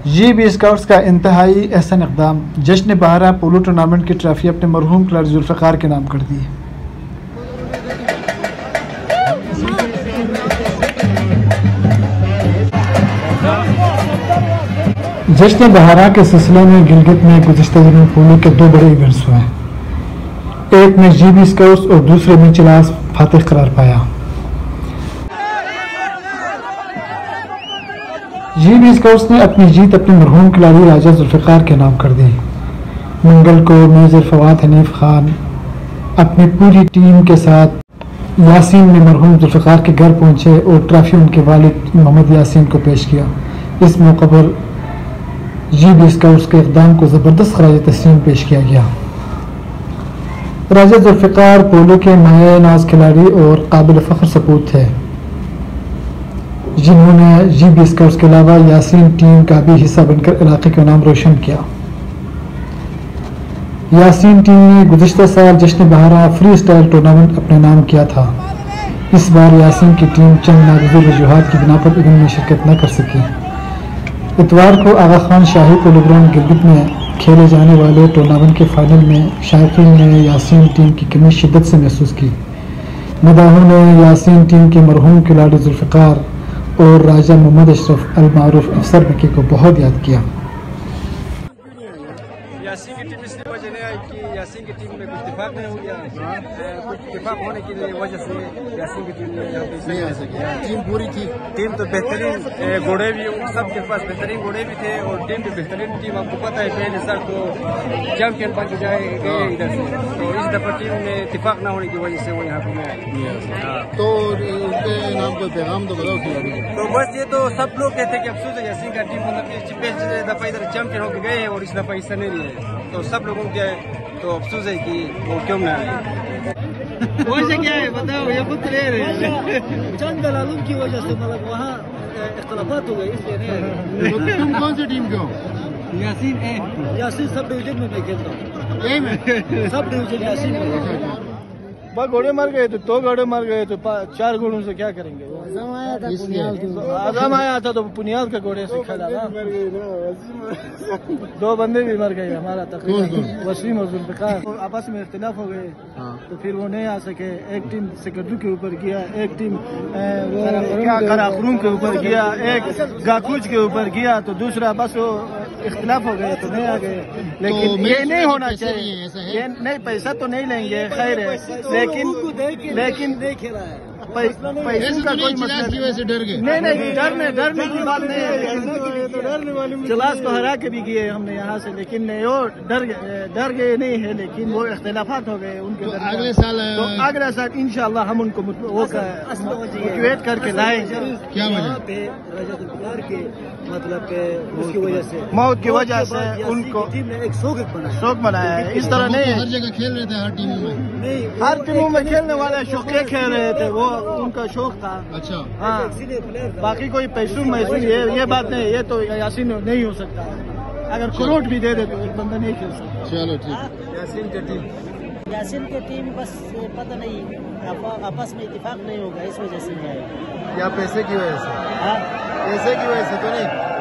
G B scouts کا انتہائی احسن اقدام، جشن بہارا پولو ٹورنامنٹ کی ٹرافی اپنے مرحوم کھلاڑی ذوالفقار کے نام کر دی۔ جشن بہارا کے سلسلے میں گلگت میں گزشتہ دنوں پولو کے دو بڑے ایونٹس ہوئے، ایک میں جی بی اسکاؤٹس اور دوسرے میں چلاس فاتح قرار پایا۔ جی بی اسکاؤٹس نے اپنی جیت اپنے مرحوم کھلاڑی راجہ ذوالفقار کے نام کر دی۔ منگل کو میجر فواد حنیف خان اپنی پوری ٹیم کے ساتھ یاسین میں مرحوم ذوالفقار کے گھر پہنچے اور ٹرافی ان کے والد محمد یاسین کو پیش کیا۔ اس موقع پر جی بی اسکاؤٹس کے اقدام کو زبردست خراج تحسین پیش کیا گیا۔ راجہ ذوالفقار پولو کے مایہ ناز کھلاڑی اور قابل فخر سپوت تھے، جنہوں نے جی بی اسکاؤٹس کے علاوہ یاسین ٹیم کا بھی حصہ بن کر علاقے کا نام روشن کیا۔ یاسین ٹیم نے گزشتہ سال جشن بہارا فری اسٹائل ٹورنامنٹ اپنے نام کیا تھا۔ اس بار یاسین کی ٹیم چند ناگزیر وجوہات کی بنا پر ایونٹ میں شرکت نہ کر سکی۔ اتوار کو آغا خان شاہی پولو گراؤنڈ گلگت میں کھیلے جانے والے ٹورنامنٹ کے فائنل میں شائقین نے یاسین ٹیم کی کمی شدت سے محسوس کی۔ مداحوں نے یاسین ٹیم کے مرحوم کھلاڑی ذوالفقار اور راجہ محمد اشرف المعروف افسر مکی کو بہت یاد کیا۔ یاسین کی ٹیم اس لیے وجہ نہیں آئی کہ یاسین کی ٹیم میں کچھ اتفاق نہیں ہو گیا، کچھ اتفاق ہونے کی وجہ سے یاسین کی ٹیم میں یہاں پہ نہیں آ سکی۔ ٹیم پوری تھی، ٹیم تو بہترین گھوڑے بھی، سب کے پاس بہترین گھوڑے بھی تھے اور ٹیم بھی بہترین ٹیم۔ آپ کو پتہ ہے پہلے سال تو چیمپئن بن کے گئے ادھر سے، تو اس دفعہ ٹیم میں اتفاق نہ ہونے کی وجہ سے وہ یہاں پہ نہیں آئی۔ تو ان کے نام کو پیغام تو بتاؤ کھلاڑی تو بس یہ تو سب لوگ کہتے ہیں کہ افسوس ہے یاسین کا ٹیم مطلب کہ پہلے دفعہ ادھر چیمپئن ہو کے گئے ہیں اور اس دفعہ حصہ نہیں لیے، تو سب لوگوں کے تو افسوس ہے کہ وہ کیوں نہ آئے۔ وجہ کیا ہے بتاؤ، یہ خود لے رہے ہیں چند دلالوں کی وجہ سے، مطلب وہاں اختلافات ہو گئے اس لیے نہیں آئے۔ تم کون سی ٹیم کے ہو؟ یاسین یاسین سب ڈویژن میں کھیلتا ہوں، سب ڈویژن یاسین میں۔ بس گھوڑے مر گئے تو دو گھوڑے مر گئے تو چار گھوڑوں سے کیا کریں گے؟ آزم آیا تھا تو پنیاد کے گھوڑے سے کھیلا نا، دو بندے بھی مر گئے ہمارا تقریباً، وسیم اور ذوالفقار آپس میں اختلاف ہو گئے تو پھر وہ نہیں آ سکے۔ ایک ٹیم سکردو کے اوپر گیا، ایک ٹیم کراخروم کے اوپر گیا، ایک گاکوچ کے اوپر گیا، تو دوسرا بس وہ اختلاف ہو گئے تو نہیں آ گئے۔ لیکن یہ نہیں ہونا چاہیے، یہ نہیں، پیسہ تو نہیں لیں گے خیر ہے، لیکن پیسوں کا کوئی مسئلہ نہیں، نہیں ڈرنے کی بات نہیں ہے۔ چلاس کو ہرا کے بھی گئے ہم نے یہاں سے، لیکن وہ ڈر گئے نہیں ہے، لیکن وہ اختلافات ہو گئے ان کے درمیان۔ تو اگلے سال انشاءاللہ ہم ان کو موٹیویٹ کر کے لائیں۔ کیا وجہ پہ راجہ ذوالفقار کے مطلب کہ اس کی وجہ سے، موت کی وجہ سے ان کو ایک شوق بنایا ہے۔ اس طرح نہیں ہے، ہر جگہ کھیل رہے تھے، ہر ٹیموں میں، ہر ٹیموں میں کھیلنے والے شوقیہ کھیل رہے تھے، وہ ان کا شوق تھا۔ اچھا ہاں، باقی کوئی پیسوں محسوس یہ بات نہیں، یہ تو یاسین نہیں ہو سکتا، اگر کروڑ بھی دے دے تو ایک بندہ نہیں کھیل سکتا۔ چلو ٹھیک۔ یاسین کی ٹیم بس پتہ نہیں، آپس میں اتفاق نہیں ہوگا، اس وجہ سے نہیں آئے، یا پیسے کی وجہ سے؟ پیسے کی وجہ سے تو نہیں۔